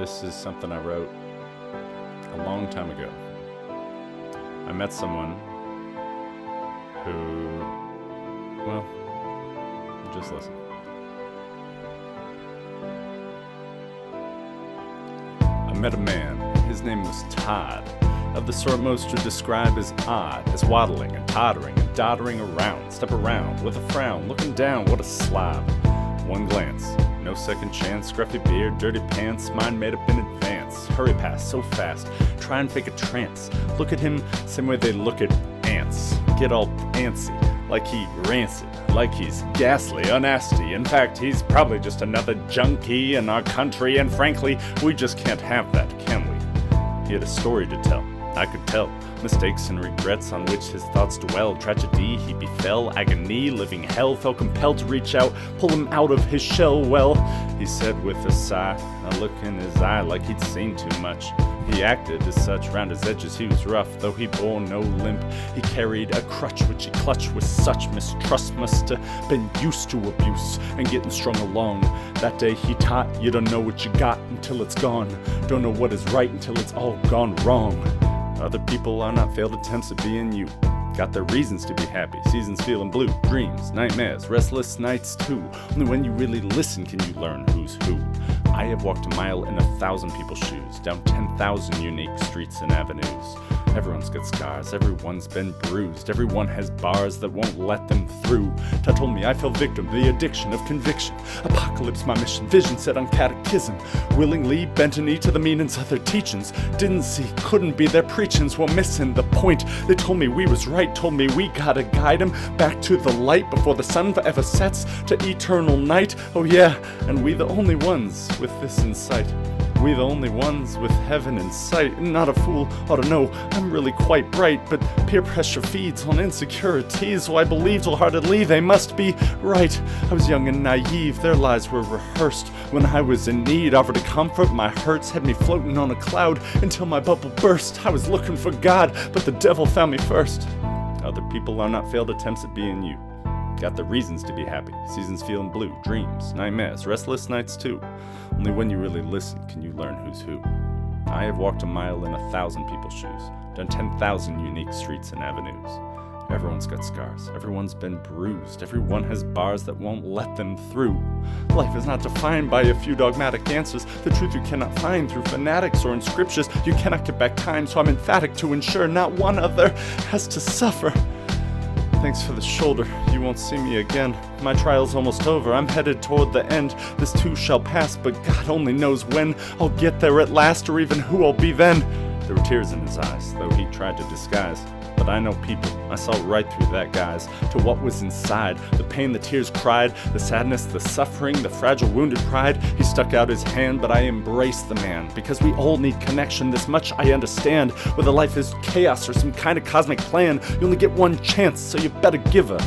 This is something I wrote a long time ago. I met someone who, well, just listen. I met a man, his name was Todd, of the sort most would describe as odd, as waddling and tottering and doddering around, step around with a frown, looking down, what a slob. One glance, no second chance, scruffy beard, dirty pants, mind made up in advance, hurry past so fast, try and fake a trance, look at him same way they look at ants, get all antsy, like he rancid, like he's ghastly or nasty. In fact, he's probably just another junkie in our country, and frankly, we just can't have that, can we? He had a story to tell, I could tell, mistakes and regrets on which his thoughts dwell, tragedy he befell, agony, living hell, felt compelled to reach out, pull him out of his shell. Well, he said with a sigh, a look in his eye like he'd seen too much. He acted as such, round his edges he was rough, though he bore no limp. He carried a crutch which he clutched with such mistrust, must have been used to abuse and getting strung along. That day he taught, you don't know what you got until it's gone, don't know what is right until it's all gone wrong. Other people are not failed attempts at being you. Got their reasons to be happy, seasons feeling blue, dreams, nightmares, restless nights too. Only when you really listen can you learn who's who. I have walked a mile in 1,000 people's shoes, down 10,000 unique streets and avenues. Everyone's got scars, everyone's been bruised, everyone has bars that won't let them through. Todd told me I fell victim to the addiction of conviction. Apocalypse my mission, vision set on catechism. Willingly bent a knee to the meanings of their teachings. Didn't see, couldn't be, their preachings were missing the point. They told me we was right, told me we gotta guide him back to the light before the sun forever sets to eternal night. Oh yeah, and we the only ones with this in sight. We the only ones with heaven in sight. Not a fool ought to know I'm really quite bright, but peer pressure feeds on insecurities, so I believed wholeheartedly they must be right. I was young and naive, their lies were rehearsed. When I was in need, offered to comfort my hurts, had me floating on a cloud until my bubble burst. I was looking for God, but the devil found me first. Other people are not failed attempts at being you. Got the reasons to be happy, seasons feeling blue, dreams, nightmares, restless nights too. Only when you really listen can you learn who's who. I have walked a mile in 1,000 people's shoes, done 10,000 unique streets and avenues. Everyone's got scars, everyone's been bruised, everyone has bars that won't let them through. Life is not defined by a few dogmatic answers, the truth you cannot find through fanatics or in scriptures. You cannot get back time, so I'm emphatic to ensure not one other has to suffer. Thanks for the shoulder, you won't see me again. My trial's almost over, I'm headed toward the end. This too shall pass, but God only knows when I'll get there at last, or even who I'll be then. There were tears in his eyes, though he tried to disguise. But I know people, I saw right through that guise, to what was inside, the pain the tears cried, the sadness, the suffering, the fragile wounded pride. He stuck out his hand, but I embraced the man, because we all need connection, this much I understand. Whether life is chaos or some kind of cosmic plan, you only get one chance, so you better give her.